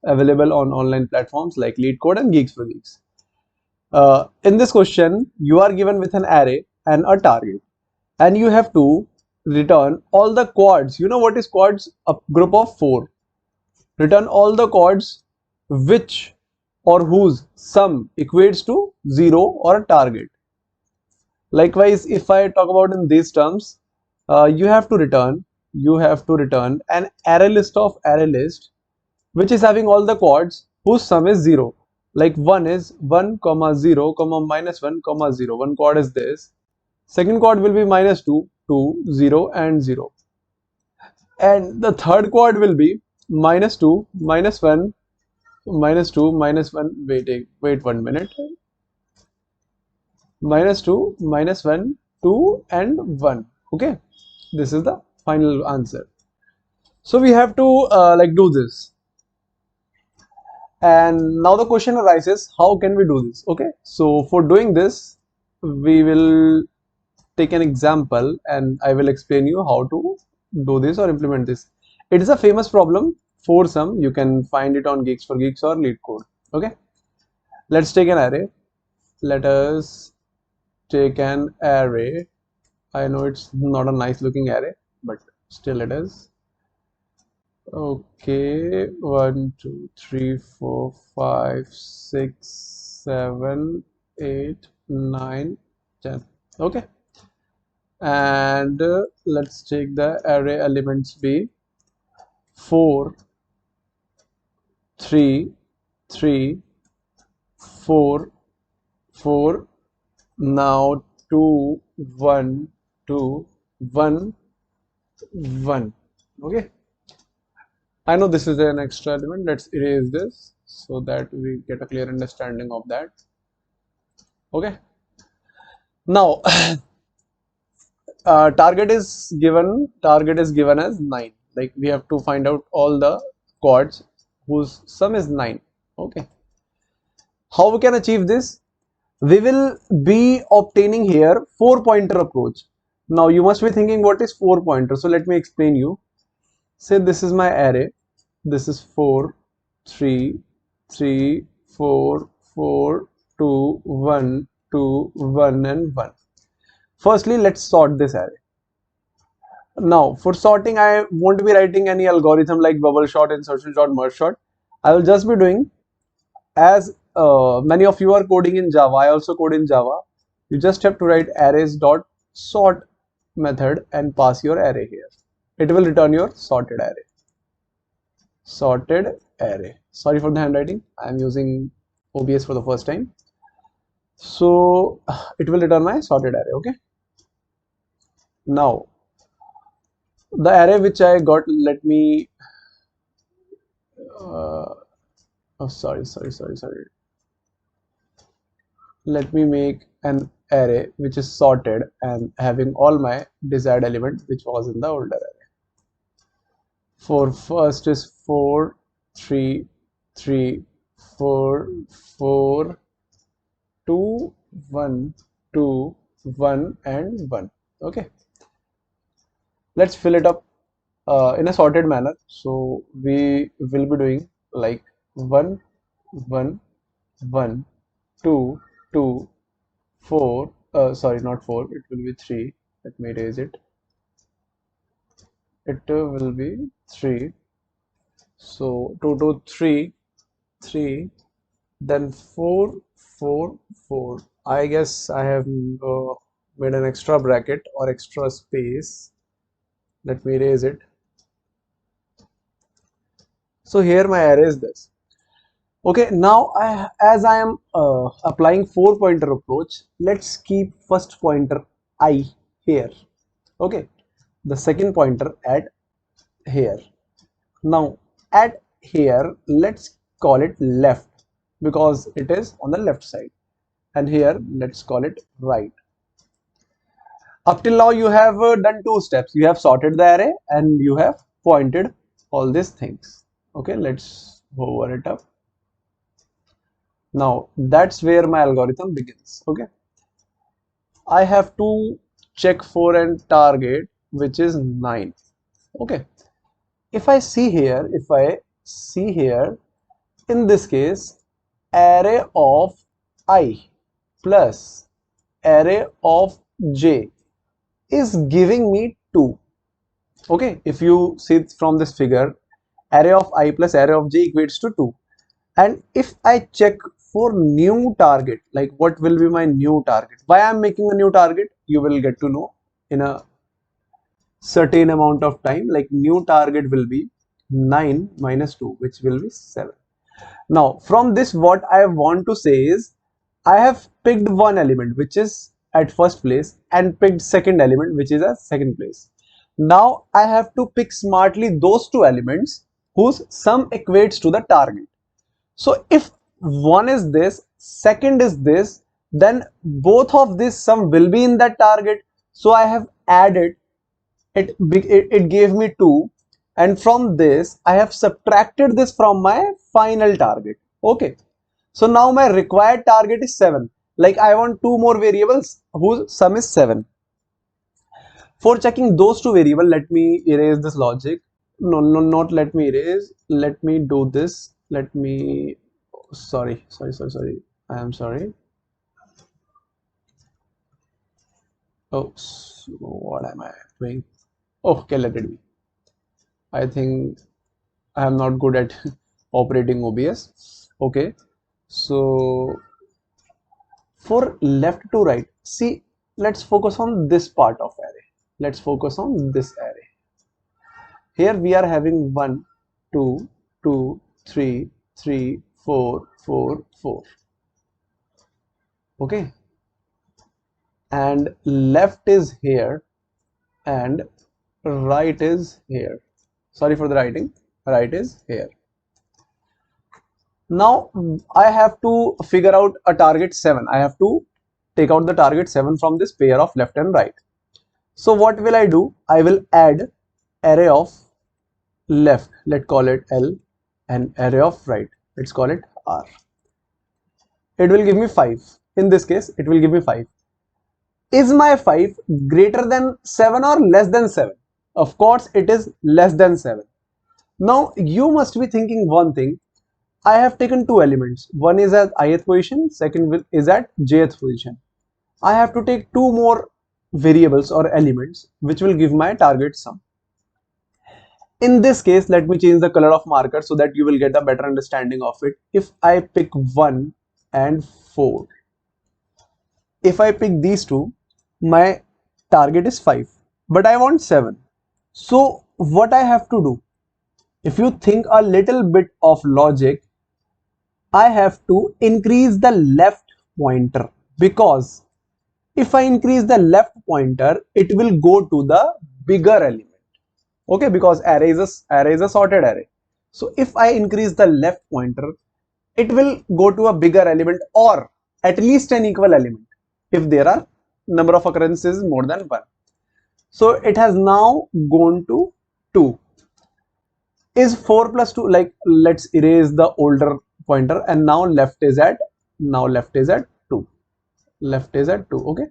available on online platforms like Leetcode and Geeks for Geeks. In this question, you are given with an array and a target, and you have to return all the quads. You know what is quads? A group of 4. Return all the quads which or whose sum equates to 0 or a target. Likewise, if I talk about in these terms, you have to return an array list of array list which is having all the quads whose sum is 0. Like 1 is 1 comma 0 comma minus 1 comma 0. One quad is this. Second quad will be minus 2, 2, 0 and 0. And the third quad will be minus 2, minus 1, minus 2, minus 1. Wait 1 minute. Minus 2, minus 1, 2 and 1. Okay, this is the final answer. So we have to like do this. And now the question arises, how can we do this? Okay, so for doing this, we will take an example and I will explain you how to do this or implement this. It is a famous problem for some. You can find it on Geeks for Geeks or Leetcode. Okay, let's take an array. Let us take an array. I know it's not a nice looking array, but still it is. Okay, 1, 2, 3, 4, 5, 6, 7, 8, 9, 10. Okay, and let's take the array elements be 4, 3, 3, 4, 4, now 2, 1, 2, 1, 1. Okay, I know this is an extra element. Let's erase this so that we get a clear understanding of that. Okay, now target is given as 9. Like we have to find out all the quads whose sum is 9. Okay, how we can achieve this? We will be obtaining here 4-pointer approach. Now you must be thinking, what is 4-pointer? So let me explain you. Say this is my array. This is 4, 3, 3, 4, 4, 2, 1, 2, 1 and 1. Firstly, let's sort this array. Now for sorting, I won't be writing any algorithm like bubble sort, insertion sort, merge sort. I will just be doing, as many of you are coding in Java, I also code in Java. You just have to write arrays dot sort method and pass your array here. It will return your sorted array. Sorted array. Sorry for the handwriting. I am using OBS for the first time. So it will return my sorted array. Okay. Now the array which I got, let me sorry. Let me make an array which is sorted and having all my desired element which was in the older array. For first is 4, 3, 3, 4, 4, 2, 1, 2, 1 and 1. Okay, let's fill it up in a sorted manner. So we will be doing like 1, 1, 1, 2, 2, 4, sorry, not 4, it will be 3. Let me erase it. It will be 3. So 2, 2, 3, 3, then 4, 4, 4. I guess I have made an extra bracket or extra space. Let me erase it. So here my array is this. Okay, now as I am applying 4-pointer approach, let's keep first pointer I here. Okay, the second pointer at here. Now at here, let's call it left because it is on the left side, and here let's call it right. Up till now you have done 2 steps. You have sorted the array and you have pointed all these things. Okay, let's hover it up. Now that's where my algorithm begins. Okay, I have to check for an target which is 9. Okay, if I see here, in this case, array of I plus array of j is giving me 2. Okay, if you see from this figure, array of I plus array of j equates to 2. And if I check for new target, like what will be my new target, why I'm making a new target, you will get to know in a certain amount of time. Like new target will be 9 minus 2, which will be 7. Now from this, what I want to say is, I have picked one element which is at first place and picked second element which is at second place. Now I have to pick smartly those two elements whose sum equates to the target. So if one is this, second is this, then both of this sum will be in that target. So I have added it gave me 2, and from this I have subtracted this from my final target. Okay, so now my required target is 7. Like I want two more variables whose sum is 7. For checking those two variables, let me erase this logic. No, not let me erase. Let me do this. Let me, sorry. I am sorry. Oh, so what am I doing? Okay, let it be. I think I am not good at operating OBS. Okay, so for left to right, see, let's focus on this part of array. Let's focus on this array. Here we are having 1, 2, 2, 3, 3, 4, 4, 4. Okay, and left is here and right is here. Sorry for the writing. Right is here. Now I have to figure out a target 7. I have to take out the target 7 from this pair of left and right. So what will I do? I will add array of left, let's call it L, and array of right, let's call it R. It will give me 5. In this case, it will give me 5. Is my 5 greater than 7 or less than 7? Of course, it is less than 7. Now you must be thinking one thing. I have taken two elements. One is at ith position, second is at jth position. I have to take two more variables or elements which will give my target sum. In this case, let me change the color of marker so that you will get a better understanding of it. If I pick 1 and 4, if I pick these two, my target is 5, but I want 7. So what I have to do? If you think a little bit of logic, I have to increase the left pointer, because if I increase the left pointer, it will go to the bigger element. Okay, because array is a sorted array. So if I increase the left pointer, it will go to a bigger element or at least an equal element if there are number of occurrences more than 1. So it has now gone to 2. Is 4 plus 2, like let's erase the older pointer, and now left is at 2. Left is at 2. Okay,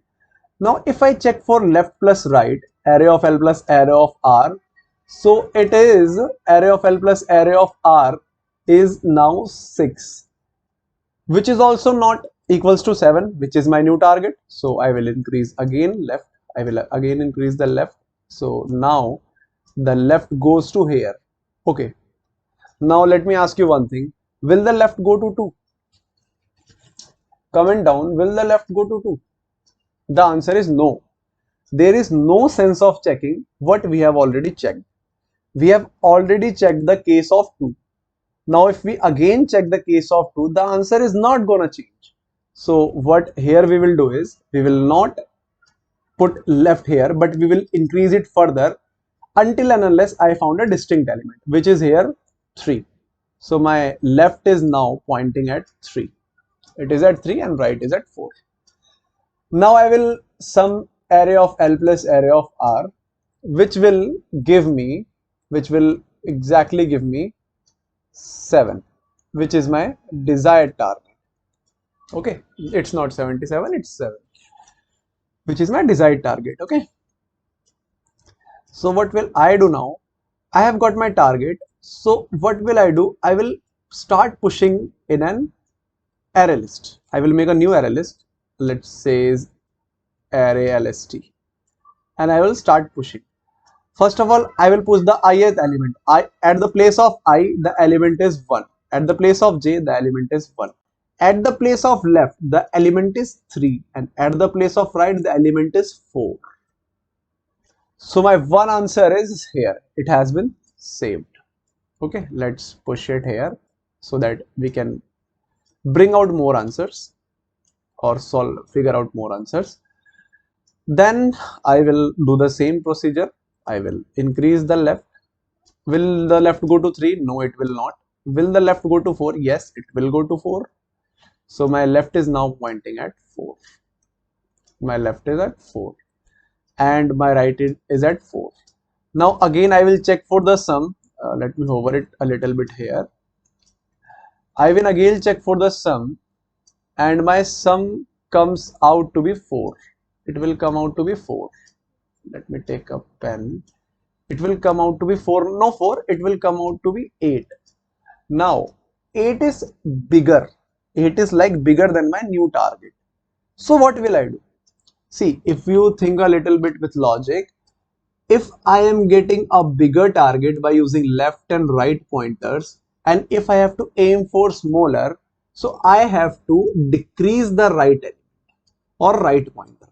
now if I check for left plus right, array of L plus array of R, so it is array of L plus array of R is now 6, which is also not equals to 7, which is my new target. So I will increase again left. I will again increase the left. So now the left goes to here. Okay, now let me ask you one thing. Will the left go to 2? Comment down, will the left go to 2? The answer is no. There is no sense of checking what we have already checked. We have already checked the case of 2. Now if we again check the case of 2, the answer is not gonna change. So what here we will do is, we will not put left here, but we will increase it further until and unless I found a distinct element, which is here 3. So my left is now pointing at 3. It is at 3 and right is at 4. Now I will sum array of L plus array of R, which will exactly give me 7, which is my desired target. Okay, it's not 77, it's 7, which is my desired target. Okay, so what will I do now? I have got my target. So what will I do? I will start pushing in an array list. I will make a new array list. Let's say array lst, and I will start pushing. First of all, I will push the ith element. I at the place of I, the element is 1. At the place of j, the element is 1. At the place of left, the element is 3, and at the place of right, the element is 4. So my one answer is here. It has been saved. Okay, let's push it here so that we can bring out more answers or figure out more answers. Then I will do the same procedure. I will increase the left. Will the left go to 3? No, it will not. Will the left go to 4? Yes, it will go to 4. So my left is now pointing at 4. My left is at 4 and my right is at 4. Now again I will check for the sum. Let me hover it a little bit here. I will again check for the sum, and my sum comes out to be 4. It will come out to be 4. Let me take a pen. It will come out to be 4. No 4, it will come out to be 8. Now 8 is bigger. 8 is like bigger than my new target. So what will I do? See, if you think a little bit with logic, if I am getting a bigger target by using left and right pointers, and if I have to aim for smaller, so I have to decrease the right element or right pointer.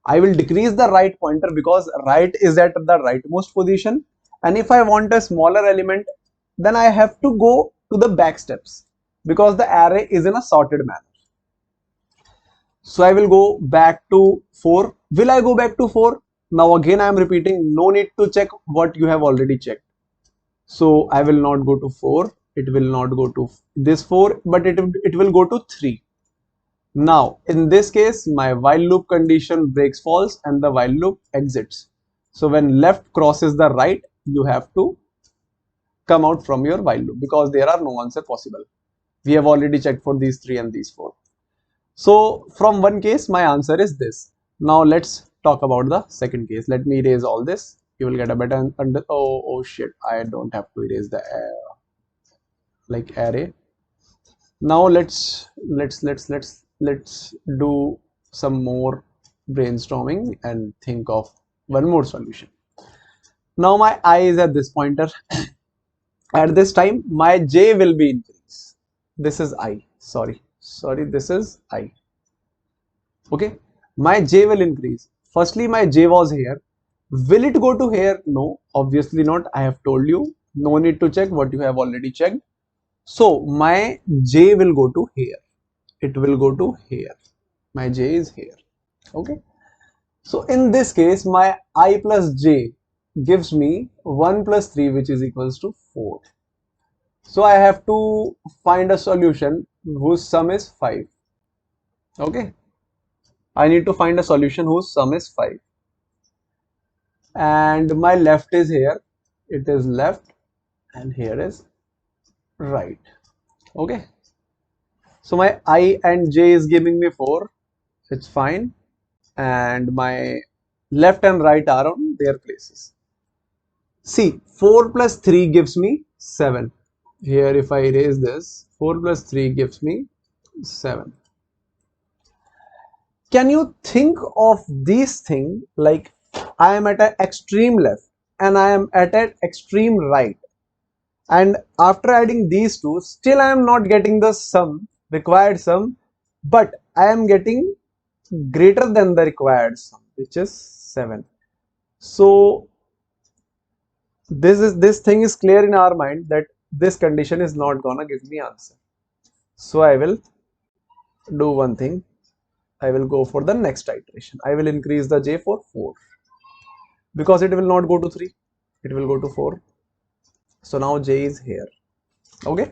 I will decrease the right pointer because right is at the rightmost position, and if I want a smaller element, then I have to go to the back steps because the array is in a sorted manner. So I will go back to 4. Will I go back to 4? Now again I am repeating, no need to check what you have already checked. So I will not go to 4. It will not go to this 4, but it will go to 3. Now in this case, my while loop condition breaks false and the while loop exits. So when left crosses the right, you have to come out from your while loop because there are no answer possible. We have already checked for these 3 and these 4. So from one case, my answer is this. Now let's talk about the second case. Let me erase all this. You will get a better oh shit, I don't have to erase the array. Now let's do some more brainstorming and think of one more solution. Now my I is at this pointer. At this time, my j will be increased. This is I. Sorry, this is I. Okay, my j will increase. Firstly, my j was here. Will it go to here? No, obviously not. I have told you, no need to check what you have already checked. So my j will go to here. It will go to here. My j is here. Okay. So in this case, my I plus j gives me 1 plus 3, which is equals to 4. So I have to find a solution whose sum is 5. Okay. I need to find a solution whose sum is 5. And my left is here. It is left and here is right. Okay. So my I and j is giving me 4. It's fine. And my left and right are on their places. See, 4 plus 3 gives me 7. Here if I erase this, 4 plus 3 gives me 7. Can you think of these things like I am at an extreme left and I am at an extreme right, and after adding these two, still I am not getting the sum, required sum, but I am getting greater than the required sum, which is 7. So this thing is clear in our mind that this condition is not gonna give me answer. So I will do one thing. I will go for the next iteration. I will increase the j for 4 because it will not go to 3. It will go to 4. So now j is here. Okay.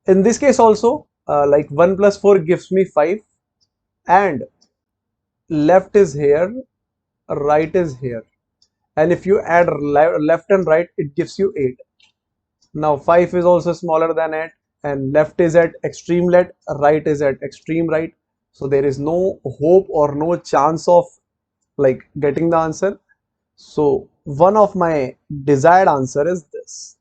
In this case also, like 1 plus 4 gives me 5, and left is here, right is here, and if you add left and right, it gives you 8. Now 5 is also smaller than 8, and left is at extreme left, right is at extreme right. So there is no hope or no chance of like getting the answer. So one of my desired answer is this.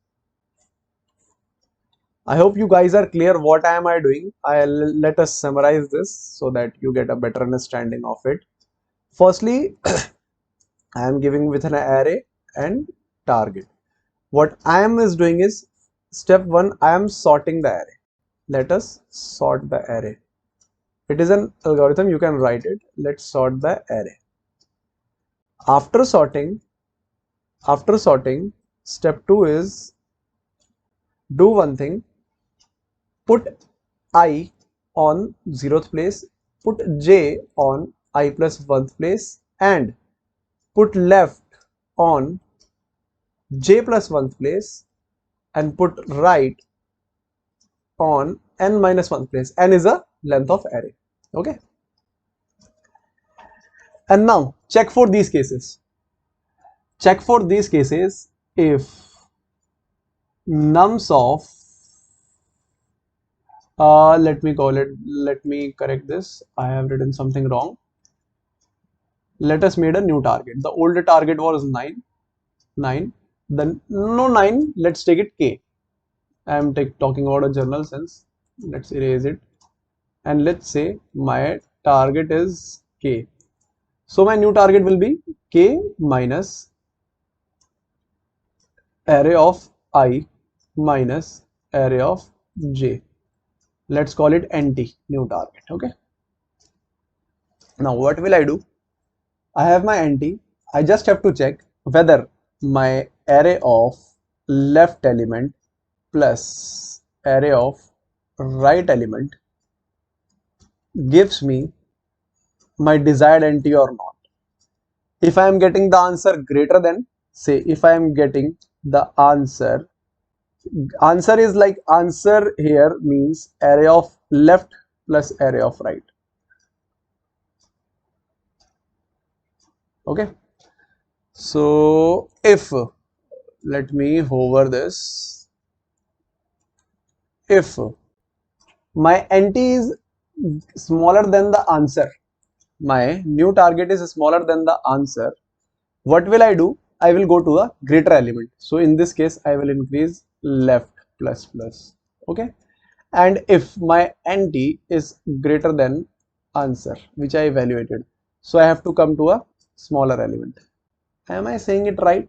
I hope you guys are clear what am I doing. Let us summarize this so that you get a better understanding of it. Firstly, I am giving with an array and target. What I am is doing is step 1, I am sorting the array. Let us sort the array. It is an algorithm, you can write it. Let's sort the array. After sorting, step 2 is do one thing, put I on 0th place, put j on I plus 1th place, and put left on j plus 1th place, and put right on n minus 1th place. N is a length of array. Okay. And now check for these cases. Check for these cases if nums of let me correct this. I have written something wrong. Let us made a new target. The old target was 9. Then no 9. Let's take it k. I am talking about a general sense. Let's erase it. And let's say my target is k. So my new target will be k minus array of I minus array of j. Let's call it nt, new target. Okay. Now what will I do? I have my nt. I just have to check whether my array of left element plus array of right element gives me my desired nt or not. If I am getting the answer greater than, say if I am getting the answer is like, answer here means array of left plus array of right. Okay. So if, let me hover this, if my nt is smaller than the answer, my new target is smaller than the answer, what will I do? I will go to a greater element. So in this case, I will increase left plus plus. Okay. And if my nt is greater than answer, which I evaluated, so I have to come to a smaller element. Am I saying it right?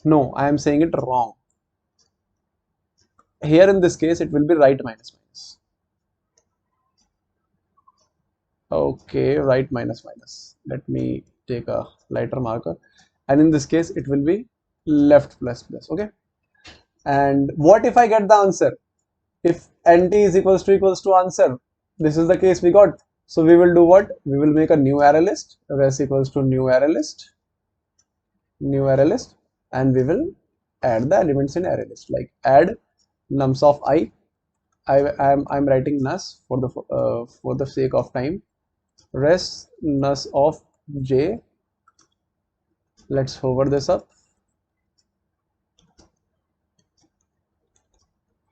No, I am saying it wrong. Here in this case, it will be right minus minus. Okay, right minus minus. Let me take a lighter marker. And in this case, it will be left plus plus. Okay. And what if I get the answer? If nt is equals to answer, this is the case we got. So we will do what? We will make a new array list. Res equals to new array list, and we will add the elements in array list. Like add nums of I. I'm writing nus for the sake of time. Res nus of j. Let's hover this up.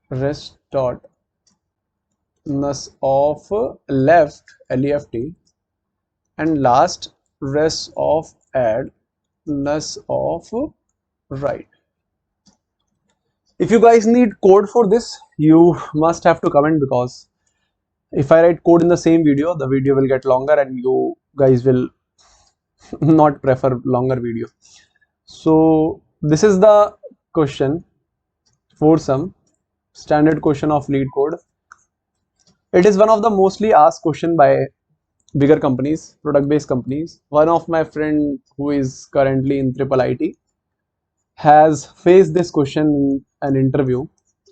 Res dot nus of left, left, and last res of add nus of right. If you guys need code for this, you must have to comment, because if I write code in the same video, the video will get longer and you guys will not prefer longer video. So this is the question for some standard question of Leetcode. It is one of the mostly asked question by bigger companies, product based companies. One of my friend who is currently in triple IT has faced this question in an interview,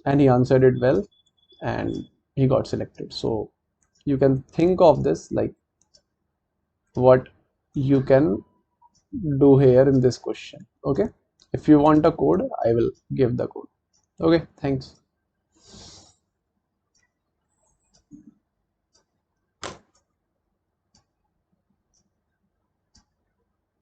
and he answered it well and he got selected. So you can think of this like what you can do here in this question. Okay. If you want a code, I will give the code. Okay. Thanks.